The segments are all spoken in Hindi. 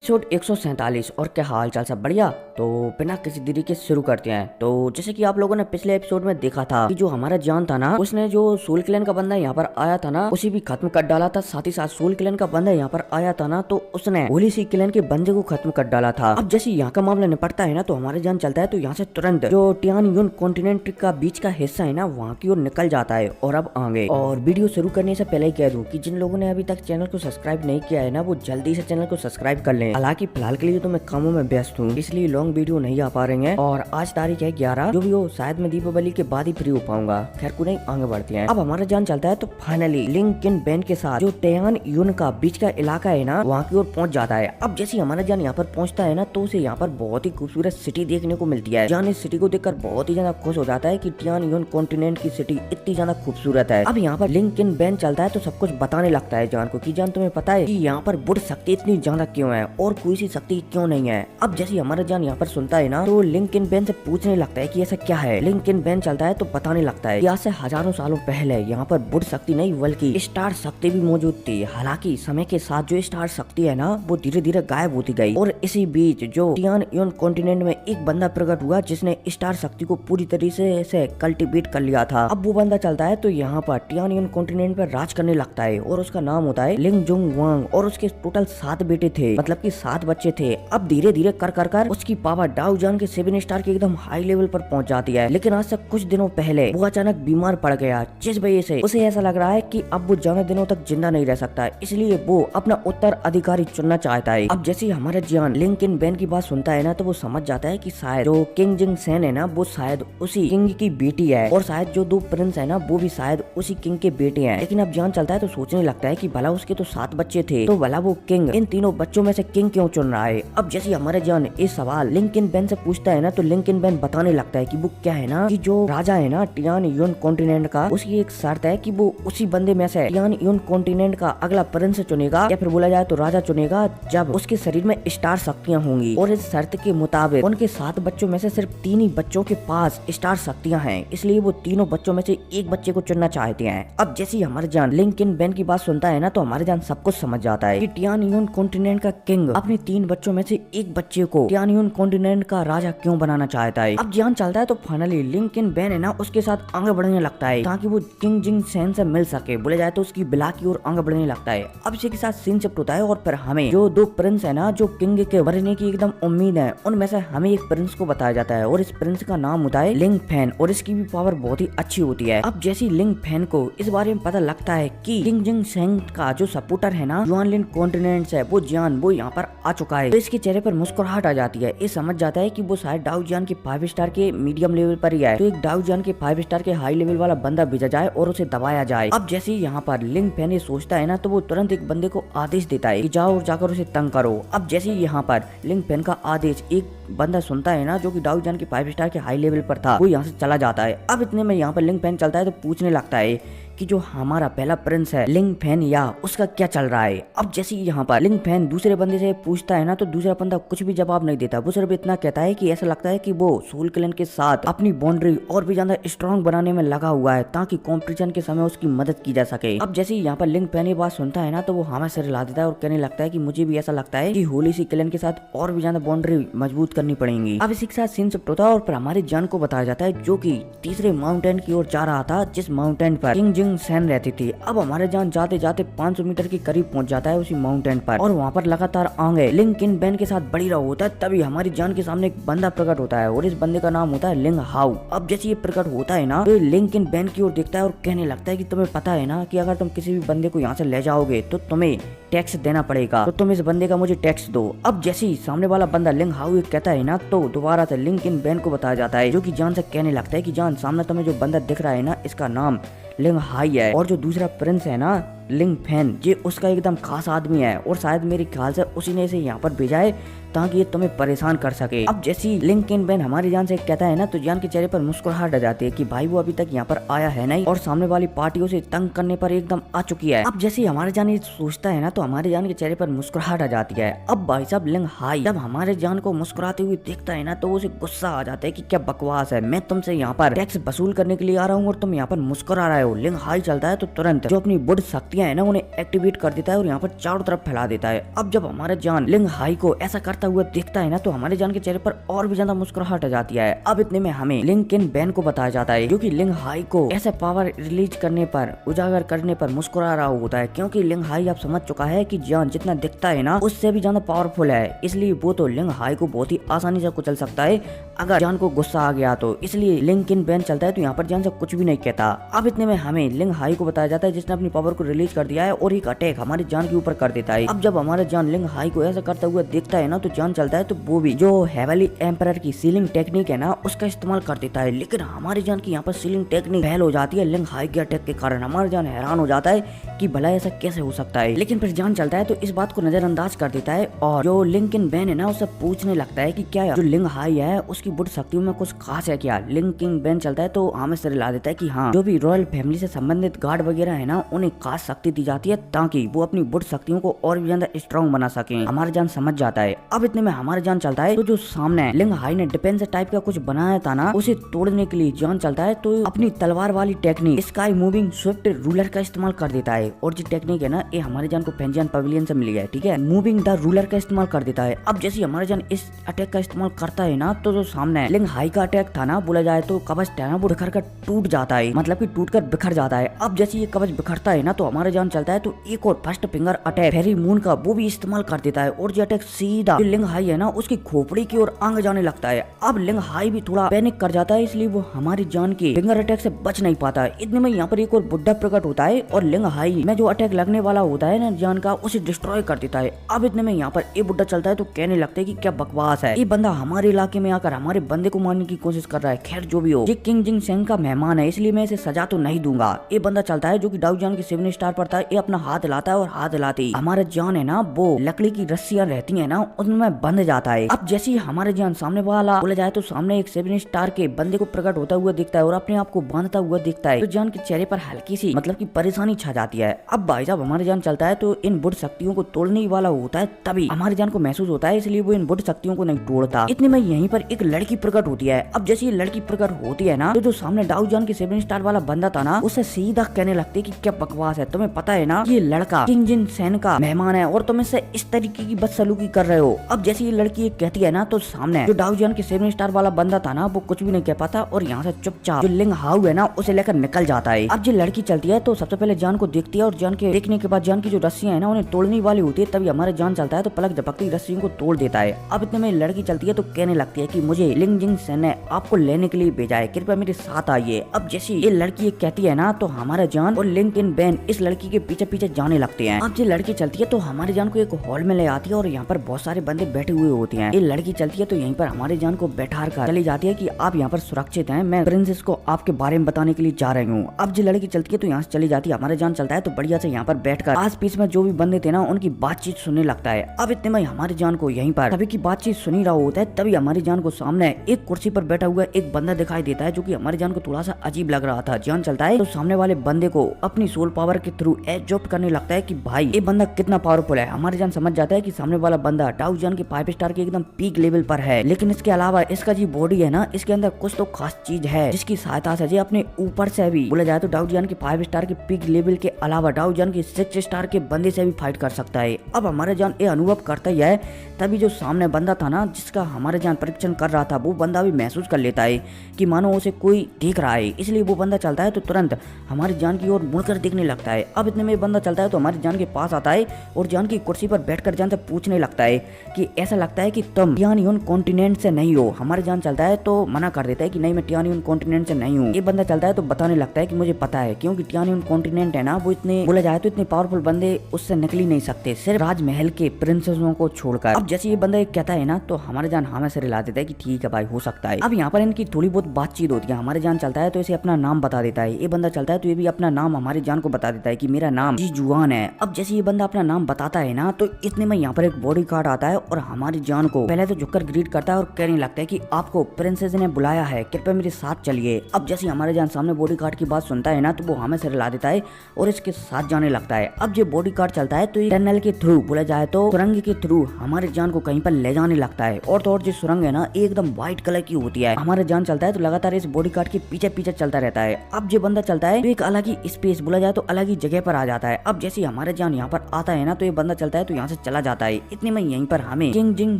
एपिसोड 147। और क्या हाल चाल, सब बढ़िया। तो बिना किसी देरी के शुरू करते हैं। तो जैसे कि आप लोगों ने पिछले एपिसोड में देखा था कि जो हमारा जान था ना, उसने जो सोल क्लैन का बंदा यहाँ पर आया था ना, उसे भी खत्म कर डाला था। साथ ही साथ सोल क्लैन का बंदा यहाँ पर आया था ना, तो उसने होली सी क्लैन के बंदे को खत्म कर डाला था। अब जैसे यहाँ का मामला निपटता है ना, तो हमारे जान चलता है तो यहाँ से तुरंत जो टियान यून कॉन्टिनेंट का बीच का हिस्सा है ना, वहाँ की ओर निकल जाता है। और अब आगे और वीडियो शुरू करने से पहले ही कह दूं कि जिन लोगों ने अभी तक चैनल को सब्सक्राइब नहीं किया है ना, वो जल्दी से चैनल को सब्सक्राइब कर लें। हालांकि फिलहाल के लिए तो मैं कामों में व्यस्त हूँ, इसलिए लॉन्ग वीडियो नहीं आ पा रही है। और आज तारीख है 11, जो भी हो शायद मैं दीपावली के बाद ही फ्री हो पाऊंगा। खैर को नहीं, आगे बढ़ते हैं। अब हमारा जान चलता है तो फाइनली लिंकन बैन के साथ जो टियान यून का बीच का इलाका है ना, वहाँ की ओर पहुँच जाता है। अब जैसे हमारा जान यहाँ पर पहुँचता है ना, तो उसे यहाँ पर बहुत ही खूबसूरत सिटी देखने को मिलती है। जान इस सिटी को देखकर बहुत ही ज्यादा खुश हो जाता है कि टियान यून कॉन्टिनेंट की सिटी इतनी ज्यादा खूबसूरत है। अब यहाँ पर लिंकन बैन चलता है तो सब कुछ बताने लगता है जान को कि जान तुम्हें पता है कि यहाँ पर बुढ़ शक्ति इतनी ज्यादा क्यों है और कोई सी शक्ति क्यों नहीं है। अब जैसे हमारा जान यहाँ पर सुनता है ना, तो लिंकन बैन से पूछने लगता है कि ऐसा क्या है। लिंकन बैन चलता है तो बताने लगता है कि आज से हजारों सालों पहले यहाँ पर बुढ़ शक्ति नहीं बल्कि स्टार शक्ति भी मौजूद थी। हालांकि समय के साथ जो स्टार शक्ति है ना, वो धीरे धीरे गायब होती गई। और इसी बीच जो टियान यून कॉन्टिनेंट में एक बंदा प्रकट हुआ जिसने स्टार शक्ति को पूरी तरीके से कल्टीवेट कर लिया था। अब वो बंदा चलता है तो यहाँ पर टियान यून कॉन्टिनेंट पर राज करने लगता है और उसका नाम होता है लिंग जुंग वांग। और उसके टोटल 7 बेटे थे, मतलब कि 7 बच्चे थे। अब धीरे धीरे कर उसकी पावर डाउ जान के 7 स्टार के एकदम हाई लेवल पर पहुंच जाती है। लेकिन आज से कुछ दिनों पहले वो अचानक बीमार पड़ गया, जिस वजह से उसे ऐसा लग रहा है कि अब वो ज्यादा दिनों तक जिंदा नहीं रह सकता है। इसलिए वो अपना उत्तराधिकारी चुनना चाहता है। अब जैसे हमारा जियान लिंकन बैन की बात सुनता है ना, तो वो समझ जाता है कि शायद जो किंग जिंग सेन है ना, वो शायद उसी किंग की बेटी है। और शायद जो 2 प्रिंस है ना, वो भी शायद उसी किंग के बेटे हैं। लेकिन अब जियान चलता है तो सोचने लगता है कि भला उसके तो 7 बच्चे थे, तो भला वो किंग इन तीनों बच्चों में से किंग क्यों चुन रहा है। अब जैसे हमारे जान इस सवाल लिंकन बैन से पूछता है ना, तो लिंकन बैन बताने लगता है कि वो क्या है ना, कि जो राजा है ना टियान यून कॉन्टिनेंट का, उसकी एक शर्त है कि वो उसी बंदे में से टियान यून कॉन्टिनेंट का अगला प्रिंस चुनेगा, या फिर बोला जाए तो राजा चुनेगा, जब उसके शरीर में स्टार शक्तियां होंगी। और इस शर्त के मुताबिक उनके 7 बच्चों में से सिर्फ 3 ही बच्चों के पास स्टार शक्तियां हैं, इसलिए वो तीनों बच्चों में से एक बच्चे को चुनना चाहते हैं। अब जैसे ही हमारे जान लिंकन बैन की बात सुनता है ना, तो हमारे जान सब कुछ समझ जाता है कि टियान यून कॉन्टिनेंट का किंग अपने 3 बच्चों में से एक बच्चे को टियान यून कॉन्टिनेंट का राजा क्यों बनाना चाहता है। अब जान चलता है तो फाइनली लिंकन बैन है ना, उसके साथ आगे बढ़ने लगता है ताकि वो किंग जिंग सेन से मिल सके। बोले जाए तो उसकी बिला की ओर आगे बढ़ने लगता है। अब इसी के साथ सीन शिफ्ट होता है और फिर हमें जो 2 प्रिंस है ना, जो किंग के बनने की एकदम उम्मीद है, उनमें से हमें एक प्रिंस को बताया जाता है। और इस प्रिंस का नाम होता है लिंग फैन, और इसकी भी पावर बहुत ही अच्छी होती है। अब जैसी लिंग फैन को इस बारे में पता लगता है कि किंग जिंग सेन का जो सपोर्टर है ना, युआन लिन कॉन्टिनेंट है, वो यहाँ पर आ चुका है। तो इसके चेहरे पर मुस्कुराहट आ जाती है। ये समझ जाता है कि वो शायद डाउ जान के 5 स्टार के मीडियम लेवल पर ही है। तो एक डाउ जान के 5 स्टार के हाई लेवल वाला बंदा भेजा जाए और उसे दबाया जाए। अब जैसे ही यहाँ पर लिंग फैन सोचता है ना, तो वो तुरंत एक बंदे को आदेश देता है कि जाओ और जाकर उसे तंग करो। अब जैसे ही यहाँ पर लिंग फैन का आदेश एक बंदा सुनता है ना, जो कि डाउ जान के 5 स्टार के हाई लेवल पर था, वो यहाँ से चला जाता है। अब इतने में यहाँ पर लिंग फैन चलता है तो पूछने लगता है कि जो हमारा पहला प्रिंस है लिंग फैन, या उसका क्या चल रहा है। अब जैसे ही यहाँ पर लिंग फैन दूसरे बंदे से पूछता है ना, तो दूसरा बंदा कुछ भी जवाब नहीं देता। वो सिर्फ इतना कहता है कि ऐसा लगता है कि वो सोल क्लैन के साथ अपनी बाउंड्री और भी ज्यादा स्ट्रॉन्ग बनाने में लगा हुआ है, ताकि कॉम्पिटिशन के समय उसकी मदद की जा सके। अब जैसे ही यहाँ पर लिंग फैन ये बात सुनता है ना, तो वो हमें सिर हिला देता है और कहने लगता है कि मुझे भी ऐसा लगता है कि होली सी क्लैन के साथ और भी ज्यादा बाउंड्री मजबूत करनी पड़ेगी। अब इसी के साथ सीन शिफ्ट होता है और फिर हमारी जान को बताया जाता है, जो की तीसरे माउंटेन की ओर जा रहा था, जिस माउंटेन पर किंग जिंग सेन रहती थी। अब हमारे जान जाते जाते 500 मीटर के करीब पहुंच जाता है उसी माउंटेन पर, और वहाँ पर लगातार आगे लिंकन बैन के साथ बढ़ी रहा होता है। तभी हमारी जान के सामने एक बंदा प्रकट होता है और इस बंदे का नाम होता है लिंग हाउ। अब जैसे ये प्रकट होता है ना, तो लिंकन बैन की ओर देखता है और कहने लगता है कि तुम्हें पता है ना कि अगर तुम किसी भी बंदे को यहाँ से ले जाओगे तो तुम्हें टैक्स देना पड़ेगा, तो तुम इस बंदे का मुझे टैक्स दो। अब जैसे ही सामने वाला बंदा लिंग हाउ ये कहता है ना, तो दोबारा से लिंकन बैन को बताया जाता है, जो कि जान से कहने लगता है कि जान सामने तुम्हें जो बंदा दिख रहा है ना, इसका नाम लिंग हाई है। और जो दूसरा प्रिंस है ना लिंग फैन, ये उसका एकदम खास आदमी है, और शायद मेरे ख्याल से उसी ने इसे यहाँ पर भेजा है ताकि ये तुम्हें परेशान कर सके। अब जैसी लिंकन बैन हमारी जान से कहता है ना, तो जान के चेहरे पर मुस्कुराहट आ जाती है कि भाई वो अभी तक यहाँ पर आया है नहीं, और सामने वाली पार्टियों से तंग करने पर एकदम आ चुकी है। अब जैसे हमारे जान ये सोचता है ना, तो हमारे जान के चेहरे पर मुस्कुराहट आ जाती है। अब भाई साहब लिंग हाई जब हमारे जान को मुस्कुराते हुए देखता है ना, तो उसे गुस्सा आ जाता है कि क्या बकवास है, मैं तुमसे यहाँ पर टैक्स वसूल करने के लिए आ रहा हूँ और तुम यहाँ पर मुस्कुरा रहे हो। लिंग हाई चलता है तो तुरंत जो अपनी बुढ़ शक्तियां हड्डियां है ना उन्हें एक्टिवेट कर देता है और यहाँ पर चारों तरफ फैला देता है। अब जब हमारा जान लिंग हाई को ऐसा करता हुआ देखता है ना तो हमारे जान के चेहरे पर और भी ज्यादा मुस्कुराहट आ जाती है। अब इतने में हमें लिंग किन बैन को बताया जाता है, जो कि लिंग हाई को ऐसा पावर रिलीज करने पर, उजागर करने पर मुस्कुरा रहा होता है, क्योंकि लिंग हाई अब समझ चुका है कि जान जितना दिखता है ना उससे भी ज्यादा पावरफुल है। इसलिए वो तो लिंग हाई को बहुत ही आसानी से कुचल सकता है अगर जान को गुस्सा आ गया तो। इसलिए लिंग किन बैन चलता है तो यहाँ पर जान से कुछ भी नहीं कहता। अब इतने में हमें लिंग हाई को बताया जाता है जिसने अपनी पावर को रिलीज कर दिया है और एक अटैक हमारी जान के ऊपर कर देता है। अब जब हमारा जान लिंग हाई को ऐसा करता हुआ देखता है ना तो जान चलता है तो वो भी जो हेवली एम्परर की सीलिंग टेक्निक है ना उसका इस्तेमाल कर देता है। लेकिन हमारी जान की यहाँ पर सीलिंग टेक्निक फेल हो जाती है लिंग हाई के अटैक के कारण। हमारा जान हैरान हो जाता है कि भला ऐसा कैसे हो सकता है, लेकिन फिर जान चलता है तो इस बात को नजरअंदाज कर देता है और जो लिंग किन बैन है ना उससे पूछने लगता है कि क्या जो लिंग हाई है उसकी बुढ़ शक्तियों में कुछ खास है क्या। लिंग किंग बैन चलता है तो हमें से ला देता है कि हाँ, जो भी रॉयल फैमिली से संबंधित गार्ड वगैरह है ना उन्हें खास शक्ति दी जाती है ताकि वो अपनी बुढ़ शक्तियों को और भी ज्यादा स्ट्रॉन्ग बना सके। हमारा जान समझ जाता है। अब इतने में हमारा जान चलता है तो जो सामने लिंग हाई ने डिफेंस टाइप का कुछ बनाया था ना उसे तोड़ने के लिए जान चलता है तो अपनी तलवार वाली technique sky moving Swift ruler का इस्तेमाल कर देता है। और जो टेक्निक है ना ये हमारे जान को पेंजियन पवेलियन से मिली है, ठीक है। मूविंग द रूलर का इस्तेमाल कर देता है। अब जैसे हमारे जान इस अटैक का इस्तेमाल करता है ना तो जो सामने लिंग हाई का अटैक था ना बोला जाए तो कवच था ना वो बिखर कर टूट जाता है, मतलब कि टूट कर बिखर जाता है। अब जैसे ये कवच बिखरता है ना तो हमारे जान चलता है तो एक और फर्स्ट फिंगर अटैक फेरी मून का वो भी इस्तेमाल कर देता है और जो अटैक सीधा लिंग हाई है ना उसकी खोपड़ी की ओर आगे जाने लगता है। अब लिंग हाई भी थोड़ा पैनिक कर जाता है, इसलिए वो हमारी जान के फिंगर अटैक से बच नहीं पाता है। इतने में यहाँ पर एक और बुड्ढा प्रकट होता है और लिंग हाई में जो अटैक लगने वाला होता है ना जान का उसे डिस्ट्रॉय कर देता है। अब इतने में यहाँ पर ये बुड्ढा चलता है तो कहने लगता है कि क्या बकवास है, ये बंदा हमारे इलाके में आकर हमारे बंदे को मारने की कोशिश कर रहा है। खैर जो भी हो, ये किंग जिंग सेंग का मेहमान है इसलिए मैं इसे सजा तो नहीं दूंगा। ये बंदा चलता है जो कि डाउ जान के 7 स्टार पर था, ये अपना हाथ हिलाता है और हाथ हिलाते ही हमारा जान है ना वो लकड़ी की रस्सियां रहती है ना उनमें बंध जाता है। अब जैसे ही हमारे जान सामने वाला बोला जाए तो सामने एक 7 स्टार के बंदे को प्रकट होता हुआ दिखता है और अपने आप को बांधता हुआ दिखता है तो जान के चेहरे पर हल्की सी मतलब की परेशानी छा जाती है। अब भाई साहब हमारे जान चलता है तो इन बुढ़ शक्तियों को तोड़ने वाला होता है, तभी हमारे जान को महसूस होता है इसलिए वो इन बुढ़ शक्तियों को नहीं तोड़ता। इतने में यहीं पर एक लड़की प्रकट होती है। अब जैसे ये लड़की प्रकट होती है ना तो जो सामने डाउ जान के 7 स्टार वाला बंदा था ना उससे सीधा कहने लगते है कि क्या बकवास है, तुम्हें पता है ना ये लड़का किंग जिन सेन का मेहमान है और तुम इससे इस तरीके की बदसलूकी कर रहे हो। अब जैसे ये लड़की कहती है ना तो सामने जो डाउ जान के 7 स्टार वाला बंदा था ना वो कुछ भी नहीं कह पाता और यहाँ से चुपचाप जो लिंग हाउ है ना उसे लेकर निकल जाता है। अब जो लड़की चलती है तो सबसे पहले जान को देखती है और जान के देखने के बाद जान की जो रस्सियां है ना उन्हें तोड़ने वाली होती है, तभी हमारे जान चलता है तो पलक झपकती रस्सियों को तोड़ देता है। अब इतने में लड़की चलती है तो कहने लगती है कि मुझे लिंग जिंग सेन ने आपको लेने के लिए भेजा है, कृपया मेरे साथ आइए। अब जैसे ये लड़की कहती है ना तो हमारा जान और लिंग किन बैन इस लड़की के पीछे पीछे जाने लगते हैं। अब ये लड़की चलती है तो हमारे जान को एक हॉल में ले आती है और यहाँ पर बहुत सारे बंदे बैठे हुए होते हैं। ये लड़की चलती है तो यहीं पर हमारे जान को बैठा कर चली जाती है कि आप यहाँ पर सुरक्षित हैं, मैं प्रिंसेस को आपके बारे में बताने के लिए जा रही हूँ। अब जो लड़की चलती है तो यहाँ से चली जाती है। हमारे जान चलता है तो बढ़िया से यहाँ पर बैठकर आस पीस में जो भी बंदे थे ना उनकी बातचीत सुनने लगता है। अब इतने में हमारे जान को यहीं पर सभी की बातचीत सुनी रहा होता है, तभी हमारी जान को सामने एक कुर्सी पर बैठा हुआ एक बंदा दिखाई देता है जो कि हमारे जान को थोड़ा सा अजीब लग रहा था। जान चलता है तो सामने वाले बंदे को अपनी सोल पावर के थ्रू एब्जॉर्ब करने लगता है कि भाई ये बंदा कितना पावरफुल है। हमारे जान समझ जाता है कि सामने वाला बंदा डाउ जान के 5 स्टार के एकदम पीक लेवल पर है, लेकिन इसके अलावा इसका जो बॉडी है ना इसके अंदर कुछ तो खास चीज है जिसकी सहायता से अपने ऊपर से भी बोला जाए तो डाउ जान के 5 स्टार के पीक लेवल के अलावा डाउ जान के 6 स्टार के बंदे से भी फाइट कर सकता है। अब हमारे जान ये अनुभव करता ही है, तभी जो सामने बंदा था ना जिसका हमारे जान परीक्षण कर रहा था वो बंदा भी महसूस कर लेता है कि मानो उसे कोई देख रहा है, इसलिए वो बंदा चलता है तो तुरंत हमारी जान की ओर मुड़कर देखने लगता है। अब इतने में बंदा चलता है तो हमारी जान के पास आता है और जान की कुर्सी पर बैठकर जान से पूछने लगता है कि ऐसा लगता है कि तुम टियानियन कॉन्टिनेंट से नहीं हो। हमारे जान चलता है तो मना कर देता है कि नहीं मैं टियानियन कॉन्टिनेंट से नहीं हूँ। ये बंदा चलता है तो बताने लगता है कि मुझे पता है, क्योंकि टियानियन कॉन्टिनेंट है ना वो इतने बोला जाए तो इतने पावरफुल बंदे उससे निकल ही नहीं सकते सिर्फ राजमहल के प्रिंसेसों को छोड़कर। अब जैसे ये बंदा कहता है ना तो हमारे जान हमें से रिला देता है कि ठीक है भाई हो सकता है। अब यहाँ पर इनकी थोड़ी बहुत बातचीत होती है। हमारे जान चलता है तो इसे अपना नाम बता देता है। ये बंदा चलता है तो ये भी अपना नाम हमारे जान को बता देता है कि मेरा नाम जी जुआन है। अब जैसे ये बंदा अपना नाम बताता है ना तो इतने में यहाँ पर एक बॉडी गार्ड आता है और हमारी जान को पहले तो झुककर ग्रीट करता है और कहने लगता है कि आपको प्रिंसेस ने बुलाया है, कृपया मेरे साथ चलिए। अब जैसे हमारे जान सामने बॉडी गार्ड की बात सुनता है ना तो वो हमें से रिला देता है और इसके साथ जाने लगता है। अब जो बॉडी गार्ड चलता है तो टनल के थ्रू बोला जाए तो सुरंग के थ्रू हमारे जान को कहीं पर ले जाने लगता है और तो और जो सुरंग है ना एकदम व्हाइट कलर की होती है। हमारे जान चलता है तो लगातार इस बॉडी गार्ड के पीछे पीछे चलता रहता है। अब जो बंदा चलता है तो एक अलग ही स्पेस बोला जाए तो अलग ही जगह पर आ जाता है। अब जैसे हमारे जान यहाँ पर आता है ना तो ये बंदा चलता है तो यहाँ से चला जाता है। इतने में यहीं पर हमें किंग जिंग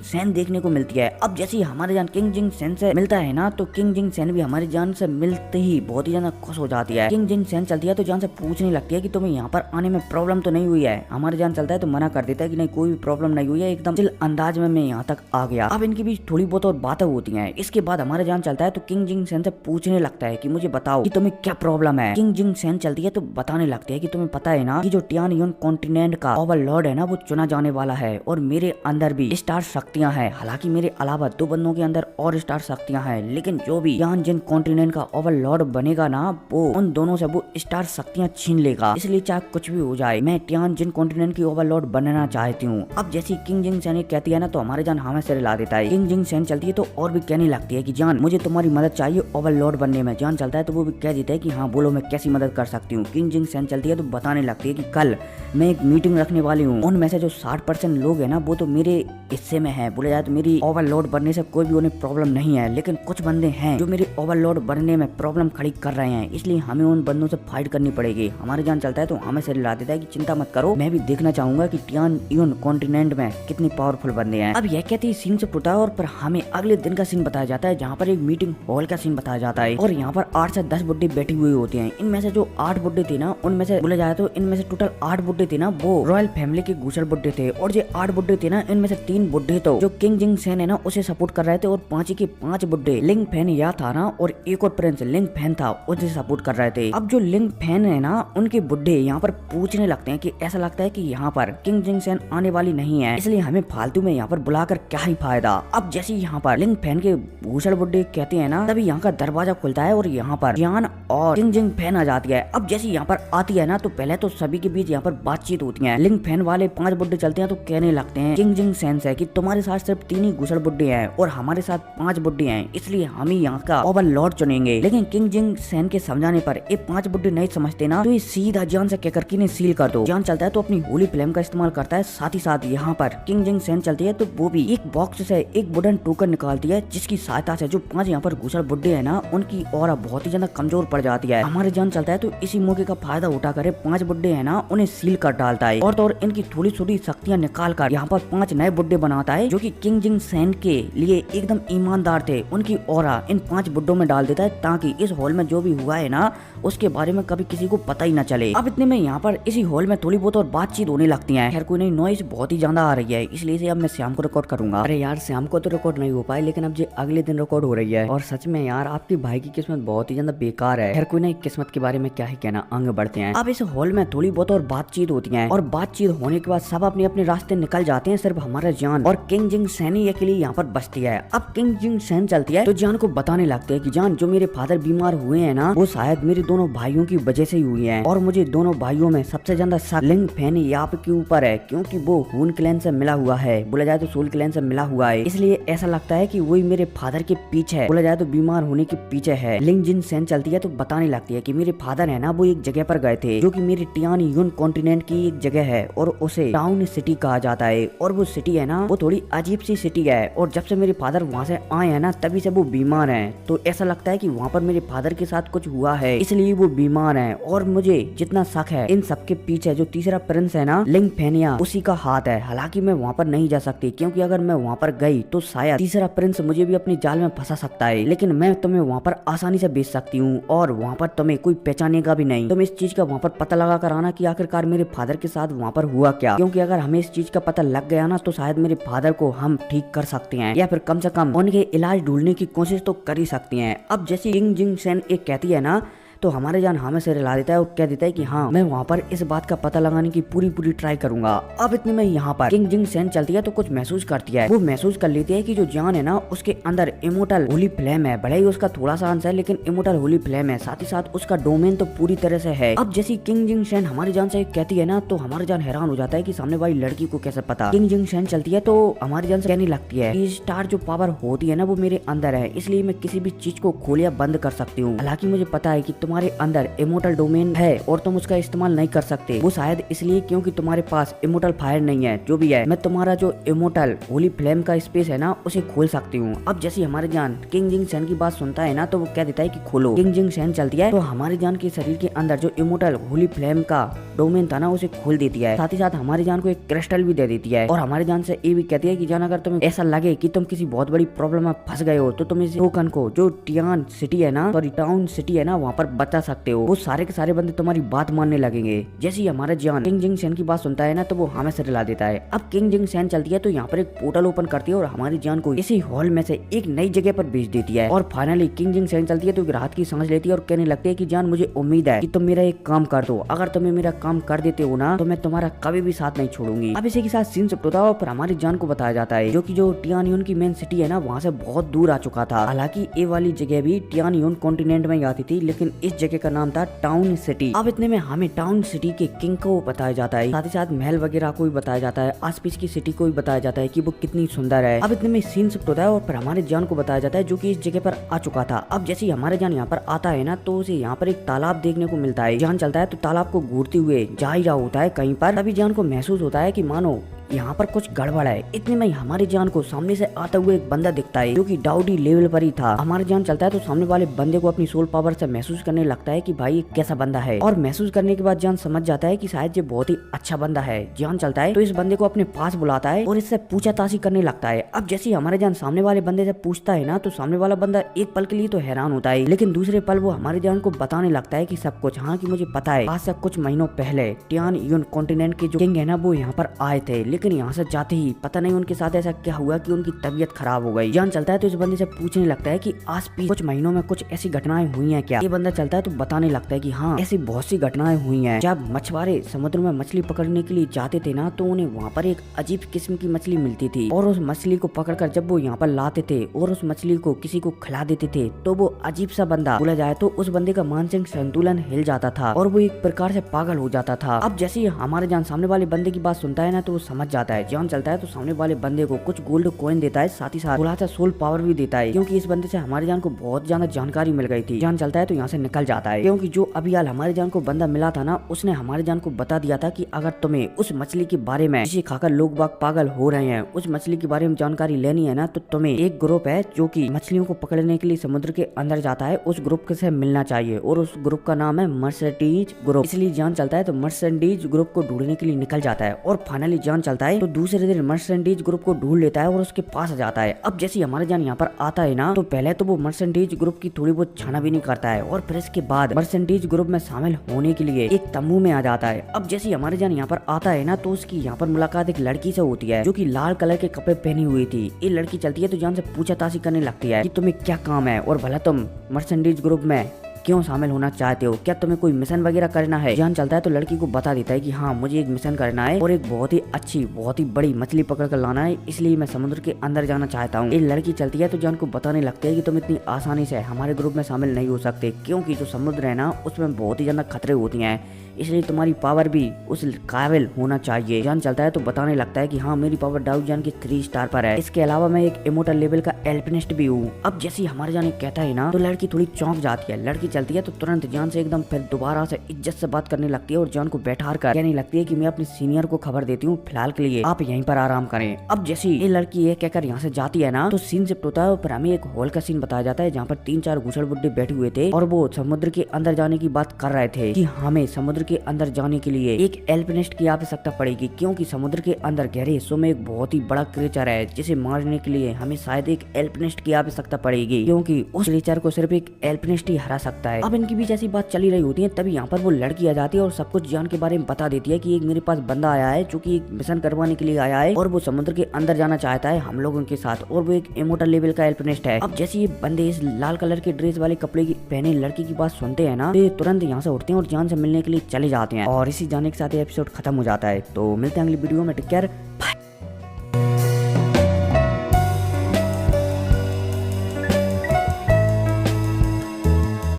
सेन देखने को मिलती है। अब जैसे ही हमारे जान किंग जिंग सेन से मिलता है ना तो किंग जिंग सेन भी हमारी जान से मिलते ही बहुत ही ज्यादा खुश हो जाती है। किंग जिंग सेन चलती है तो जान से पूछने लगती है कि तुम्हें यहाँ पर आने में प्रॉब्लम तो नहीं हुई है। हमारे जान चलता है तो मना कर देता है कि नहीं कोई भी प्रॉब्लम नहीं हुई है, एकदम चिल अंदाज में मैं यहाँ तक आ गया। अब इनकी भी थोड़ी बहुत और बातें होती हैं। इसके बाद हमारे जान चलता है तो किंग जिंग सेन से पूछने लगता है कि मुझे बताओ कि तुम्हें क्या प्रॉब्लम है। किंग जिंग सेन चलती है तो बताने लगती है कि तुम्हें पता है ना कि जो टियान यून कॉन्टिनेंट का ओवरलॉर्ड है ना वो चुना जाने वाला है और मेरे अंदर भी स्टार शक्तियां हैं। हालांकि मेरे अलावा 2 बंदों के अंदर और स्टार शक्तियां हैं, लेकिन जो भी टियान जिन कॉन्टिनेंट का ओवरलॉर्ड बनेगा ना वो उन दोनों से वो स्टार शक्तियां छीन लेगा। इसलिए चाहे कुछ भी हो जाए मैं टियान जिन कॉन्टिनेंट की ओवरलॉर्ड बनना चाहती हूँ। अब जैसी किंग जिंग सेन कहती है ना तो हमारे जान हमें सिर ला देता है। किंग जिंग सेन चलती है तो और भी कहने लगती है कि जान मुझे तुम्हारी मदद चाहिए ओवरलॉर्ड बनने में। जान चलता है तो वो भी कह देता है कि हाँ बोलो मैं कैसी मदद कर सकती हूँ। किंग जिंग सेन चलती है तो बताने लगती है कि कल मैं एक मीटिंग रखने वाली हूँ, उनमें से जो 60% लोग है ना वो तो मेरे हिस्से में है। बोले जाए तो मेरी ओवरलोड बनने से कोई भी उन्हें प्रॉब्लम नहीं है, लेकिन कुछ बंदे हैं जो मेरे ओवरलोड बनने में प्रॉब्लम खड़ी कर रहे हैं, इसलिए हमें उन बंदों से फाइट करनी पड़ेगी। हमारे जान चलता है तो हमें सिर ला देता है कि चिंता मत करो, मैं भी देखना चाहूंगा कि टियान यून कॉन्टिनेंट में कितनी पावरफुल बंदे हैं। अब यह कहती है सीन से पुटा और पर हमें अगले दिन का सीन बताया जाता है जहाँ पर एक मीटिंग हॉल का सीन बताया जाता है और यहाँ पर 8 से 10 बुड्ढे बैठे हुए होते हैं। इनमें से जो 8 बुड्ढे थे ना उनमें से बोला जाए तो इनमें से टोटल 8 बुड्ढे थे ना वो रॉयल फैमिली के घुसर बुड्ढे थे और जो 8 बुड्ढे थे ना इनमें से 3 बुड्ढे तो जो किंग जिंग सेन है ना उसे सपोर्ट कर रहे थे और 5 के 5 बुड्ढे लिंग फैन या था ना और एक और प्रिंस लिंग फैन था उसे सपोर्ट कर रहे थे। अब जो लिंग फैन है ना उनके बुड्ढे यहाँ पर पूछने लगते हैं कि ऐसा लगता है कि यहाँ पर किंग जिंग सेन आने वाली नहीं है, इसलिए हमें फालतू में यहाँ पर बुलाकर क्या ही फायदा। अब जैसे यहाँ पर लिंग फैन के भूषण बुड्ढे कहते हैं ना तभी यहाँ का दरवाजा खुलता है और यहाँ पर जियान और किंग जिंग फैन आ जाती है। अब जैसे यहाँ पर आती है ना तो पहले तो सभी के बीच यहाँ पर बातचीत होती है। लिंग फैन वाले 5 बुड्ढे चलते हैं तो कहने लगते हैं किंग जिंग सेन से कि तुम्हारे साथ सिर्फ 3 ही घुसड़ बुड्ढे हैं और हमारे साथ 5 बुड्ढे हैं, इसलिए हम ही यहाँ का ओवरलॉर्ड चुनेंगे। लेकिन किंग जिंग सेन के समझाने पर ये 5 बुड्ढे नहीं समझते ना तो ये सीधा जान से कहकर कि सील कर दो। जान चलता है तो अपनी होली फ्लेम का इस्तेमाल करता है। साथ ही साथ यहाँ पर किंग जिंग सेन चलती है तो वो भी एक बॉक्स से एक वुडन टोकन निकालती है जिसकी सहायता से जो 5 यहाँ पर घुसड़ बुड्ढे है ना उनकी ऑरा बहुत ही ज्यादा कमजोर पड़ जाती है। हमारे जान चलता है तो इसी मौके का फायदा उठा कर 5 बुड्ढे है ना उन्हें सील कर डालता है और तो और इनकी थोड़ी थोड़ी शक्तियां निकाल कर यहाँ पर 5 नए बुड्ढे बनाता है जो कि किंग जिंग सेन के लिए एकदम ईमानदार थे। उनकी ऑरा इन 5 बुड्ढों में डाल देता है ताकि इस हॉल में जो भी हुआ है ना उसके बारे में कभी किसी को पता ही न चले। अब इतने में यहाँ पर इसी हॉल में थोड़ी बहुत और बातचीत होने लगती है। खैर कोई नहीं, नॉइस बहुत ही ज्यादा आ रही है इसलिए से अब मैं शाम को रिकॉर्ड करूंगा। अरे यार शाम को तो रिकॉर्ड नहीं हो पाए लेकिन अब ये अगले दिन रिकॉर्ड हो रही है और सच में यार आपकी भाई की किस्मत बहुत ही ज्यादा बेकार है। खैर कोई नहीं, किस्मत के बारे में क्या ही कहना, आगे बढ़ते हैं। अब इस हॉल में थोड़ी बहुत और बातचीत होती है और बातचीत होने के बाद सब अपने अपने रास्ते निकल जाते हैं, सिर्फ हमारा जान और किंग जिंग सेन ही अकेली यहाँ पर बचती है। अब किंग जिंग सेन चलती है तो जान को बताने लगते हैं कि जान जो मेरे फादर बीमार हुए हैं ना वो शायद मेरे दोनों भाइयों की वजह से ही हुई है और मुझे दोनों भाइयों में सबसे ज्यादा शक लिंग फैन याप के ऊपर है क्योंकि वो हून क्लैन से मिला हुआ है, बोला जाए तो सोल क्लैन से मिला हुआ है, इसलिए ऐसा लगता है कि वही मेरे फादर के पीछे, बोला जाए तो बीमार होने के पीछे है। लिंग जिंग सेन चलती है तो बताने लगती है कि मेरे फादर है ना वो एक जगह पर गए थे जो कि मेरे टियान यून कॉन्टिनेंट की एक जगह है और उसे टाउन सिटी कहा जाता है और वो सिटी है ना वो थोड़ी अजीब सी सिटी है और जब से मेरे फादर वहाँ से आए हैं ना तभी से वो बीमार हैं, तो ऐसा लगता है कि वहाँ पर मेरे फादर के साथ कुछ हुआ है इसलिए वो बीमार हैं और मुझे जितना शक है इन सबके पीछे जो तीसरा प्रिंस है ना लिंग फेनिया उसी का हाथ है। हालांकि मैं वहाँ पर नहीं जा सकती क्योंकि अगर मैं वहाँ पर गई तो शायद तीसरा प्रिंस मुझे भी अपनी जाल में फंसा सकता है, लेकिन मैं तुम्हें वहाँ पर आसानी से भेज सकती हूँ और वहाँ पर तुम्हें कोई पहचानेगा भी नहीं। तुम इस चीज का वहाँ पर पता लगा कर आना कि आखिरकार मेरे फादर के साथ वहाँ पर हुआ क्या, क्योंकि अगर हमें इस चीज का पता लग गया ना तो शायद मेरे फादर को हम ठीक कर सकते हैं या फिर कम से कम उनके इलाज ढूंढने की कोशिश तो कर ही सकती हैं। अब जैसे किंग जिंग सेन एक कहती है ना तो हमारे जान हमें से रिला देता है और कह देता है कि हाँ मैं वहाँ पर इस बात का पता लगाने की पूरी ट्राई करूंगा। अब इतने में यहाँ पर किंग जिंग सेन चलती है तो कुछ महसूस करती है, वो महसूस कर लेती है कि जो जान है ना उसके अंदर इमोर्टल होली फ्लेम है, भले ही उसका थोड़ा सा अंश है लेकिन इमोर्टल होली फ्लेम है, साथ ही साथ उसका डोमेन तो पूरी तरह से है। अब जैसी किंग जिंग सेन हमारी जान से कहती है ना तो हमारी जान हैरान हो जाता है कि सामने वाली लड़की को कैसे पता। किंग जिंग सेन चलती है तो हमारी जान से कहने लगती है कि स्टार जो पावर होती है ना वो मेरे अंदर है, इसलिए मैं किसी भी चीज को खोलिया बंद कर सकती हूँ। हालांकि मुझे पता है कि तुम तुम्हारे अंदर इमोर्टल डोमेन है और तुम उसका इस्तेमाल नहीं कर सकते, वो शायद इसलिए क्योंकि तुम्हारे पास इमोर्टल फायर नहीं है। जो भी है, मैं तुम्हारा जो इमोर्टल होली फ्लेम का स्पेस है ना उसे खोल सकती हूँ। अब जैसे हमारे जान किंग जिंग शन की बात सुनता है ना तो वो कह देता है कि खोलो। किंग जिंग शन चलती है तो हमारे जान के शरीर के अंदर जो इमोर्टल होली फ्लेम का डोमेन था ना उसे खोल देती है। साथ ही साथ हमारी जान को एक क्रिस्टल भी दे देती है और हमारी जान से ये भी कहती है कि जान अगर तुम्हें ऐसा लगे कि तुम किसी बहुत बड़ी प्रॉब्लम में फंस गए हो तो तुम इस टोकन को जो टियान सिटी है ना, सॉरी टाउन सिटी है ना, वहाँ पर बता सकते हो। वो सारे के सारे बंदे तुम्हारी बात मानने लगेंगे। जैसे ही हमारा जान किंग जिंग शन की बात सुनता है ना तो वो हमें से रिला देता है। अब किंग जिंग शन चलती है तो यहाँ पर एक पोर्टल ओपन करती है और हमारी जान को इसी हॉल में से एक नई जगह पर भेज देती है। और फाइनली किंग जिंग शन चलती है तो राहत की सांस लेती है और कहने लगती है कि जान मुझे उम्मीद है कि तुम मेरा एक काम कर दो। अगर तुम्हें मेरा काम कर देते हो ना तो मैं तुम्हारा कभी भी साथ नहीं छोड़ूंगी। अब इसी के साथ सीन शिफ्ट होता है और हमारी जान को बताया जाता है जो कि जो टियानियन की मेन सिटी है ना वहाँ से बहुत दूर आ चुका था। हालांकि ये वाली जगह भी टियानियन कॉन्टिनेंट में आती थी लेकिन इस जगह का नाम था टाउन सिटी। अब इतने में हमें टाउन सिटी के किंग को बताया जाता है, साथ ही साथ महल वगैरह को भी बताया जाता है, आसपास की सिटी को भी बताया जाता है कि वो कितनी सुंदर है। अब इतने में सीन शिफ्ट होता है और फिर हमारे जान को बताया जाता है जो कि इस जगह पर आ चुका था। अब जैसे हमारे जान यहाँ पर आता है ना तो उसे यहाँ पर एक तालाब देखने को मिलता है। जान चलता है तो तालाब को घूरते हुए जा ही रहा होता है कहीं पर। तभी जान को महसूस होता है कि मानो यहाँ पर कुछ गड़बड़ है। इतने में हमारी जान को सामने से आता हुआ एक बंदा दिखता है जो कि डाउडी लेवल पर ही था। हमारी जान चलता है तो सामने वाले बंदे को अपनी सोल पावर से महसूस करने लगता है कि भाई ये कैसा बंदा है, और महसूस करने के बाद जान समझ जाता है कि शायद ये बहुत ही अच्छा बंदा है। जान चलता है तो इस बंदे को अपने पास बुलाता है और इससे पूछताछ करने लगता है। अब जैसे हमारे जान सामने वाले बंदे से पूछता है ना तो सामने वाला बंदा एक पल के लिए तो हैरान होता है लेकिन दूसरे पल वो हमारे जान को बताने लगता है कि सब कुछ, हाँ कि मुझे पता है आज से कुछ महीनों पहले टियान यून कॉन्टिनेंट के जो किंग है ना वो यहाँ पर आए थे, लेकिन यहाँ से जाते ही पता नहीं उनके साथ ऐसा क्या हुआ कि उनकी तबीयत खराब हो गई। जान चलता है तो इस बंदे से पूछने लगता है कि आज भी कुछ महीनों में कुछ ऐसी घटनाएं हुई हैं क्या। ये बंदा चलता है तो बताने लगता है कि हाँ ऐसी बहुत सी घटनाएं हुई हैं। जब मछुआरे समुद्र में मछली पकड़ने के लिए जाते थे ना तो उन्हें वहाँ पर एक अजीब किस्म की मछली मिलती थी और उस मछली को पकड़कर जब वो यहाँ पर लाते थे और उस मछली को किसी को खिला देते थे तो वो अजीब सा बंदा बोला जाए तो उस बंदे का मानसिक संतुलन हिल जाता था और वो एक प्रकार से पागल हो जाता था। अब जैसे हमारे जान सामने वाले बंदे की बात सुनता है ना तो वो समझ जाता है। जान चलता है तो सामने वाले बंदे को कुछ गोल्ड कॉइन देता है, साथ ही साथ थोड़ा सा सोल पावर भी देता है क्योंकि इस बंदे से हमारी जान को बहुत ज्यादा जानकारी मिल गई थी। जान चलता है तो यहाँ से निकल जाता है क्योंकि जो अभी हाल हमारी जान को बंदा मिला था ना उसने हमारी जान को बता दिया था कि अगर तुम्हें उस मछली के बारे में जिसे खाकर लोग बाग पागल हो रहे हैं उस मछली के बारे में जानकारी लेनी है ना तो तुम्हें एक ग्रुप है जो कि मछलियों को पकड़ने के लिए समुद्र के अंदर जाता है, उस ग्रुप से मिलना चाहिए और उस ग्रुप का नाम है मर्सिडीज ग्रुप। इसलिए जान चलता है तो मर्सिडीज ग्रुप को ढूंढने के लिए निकल जाता है और फाइनली जान चलता है तो दूसरे दिन मर्सिडीज ग्रुप को ढूंढ लेता है और उसके पास जाता है। अब जैसे हमारे जान यहाँ पर आता है ना तो पहले तो वो मर्सिडीज ग्रुप की थोड़ी बहुत छानाबीनी करता है और फिर इसके बाद मर्सिडीज ग्रुप में शामिल होने के लिए एक तंबू में आ जाता है। अब जैसे हमारे जान यहाँ पर आता है ना तो उसकी यहाँ पर मुलाकात एक लड़की से होती है जो कि लाल कलर के कपड़े पहनी हुई थी। ये लड़की चलती है तो जान से पूछताछ करने लगती है कि तुम्हें क्या काम है और भला तुम मर्सिडीज ग्रुप में क्यों शामिल होना चाहते हो, क्या तुम्हें कोई मिशन वगैरह करना है। जान चलता है तो लड़की को बता देता है कि हाँ मुझे एक मिशन करना है और एक बहुत ही अच्छी बहुत ही बड़ी मछली पकड़ कर लाना है, इसलिए मैं समुद्र के अंदर जाना चाहता हूँ। एक लड़की चलती है तो जान को बताने लगती है कि तुम इतनी आसानी से हमारे ग्रुप में शामिल नहीं हो सकते क्योंकि जो समुद्र है ना उसमें बहुत ही ज्यादा खतरे होती हैं, इसलिए तुम्हारी पावर भी उस काबिल होना चाहिए। जान चलता है तो बताने लगता है कि हाँ मेरी पावर डाउ जान की 3 स्टार पर है, इसके अलावा मैं एक इमोर्टल लेवल का एल्पिनिस्ट भी हूँ। अब जैसे हमारे जान कहता है ना तो लड़की थोड़ी चौंक जाती है। लड़की चलती है तो तुरंत जान से एकदम फिर दोबारा से इज्जत से बात करने लगती है और जान को बैठा कर कहने लगती है कि मैं अपने सीनियर को खबर देती हूँ, फिलहाल के लिए आप यहीं पर आराम करें। अब जैसे ये लड़की ये कहकर यहाँ से जाती है ना तो सीन शिफ्ट होता है और फिर हमें एक हॉल का सीन बताया जाता है जहाँ पर 3-4 घुसड़ बुड्ढे बैठे हुए थे और वो समुद्र के अंदर जाने की बात कर रहे थे कि हमें समुद्र के अंदर जाने के लिए एक एल्पिनिस्ट की आवश्यकता पड़ेगी क्योंकि समुद्र के अंदर गहरे हिस्सों में एक बहुत ही बड़ा क्रीचर है जिसे मारने के लिए हमें शायद एक एल्पिनिस्ट की आवश्यकता पड़ेगी क्योंकि उस क्रीचर को सिर्फ एक एल्पिनिस्ट ही हरा सकता है। अब इनकी बीच ऐसी बात चली रही होती है तभी यहाँ पर वो लड़की आ जाती है और सब कुछ जान के बारे में बता देती है कि एक मेरे पास बंदा आया है जो कि एक मिशन करवाने के लिए आया है और वो समुद्र के अंदर जाना चाहता है हम लोगों के साथ और वो एक इमोर्टल लेवल का एल्पिनिस्ट है। अब जैसे ये बंदे इस लाल कलर के ड्रेस वाले कपड़े की पहने लड़की की बात सुनते हैं ना तो तुरंत यहाँ से उठते हैं और जान से मिलने के लिए चले जाते हैं और इसी जाने के साथ एपिसोड खत्म हो जाता है। तो मिलते हैं अगली वीडियो में, टेक केयर, बाय।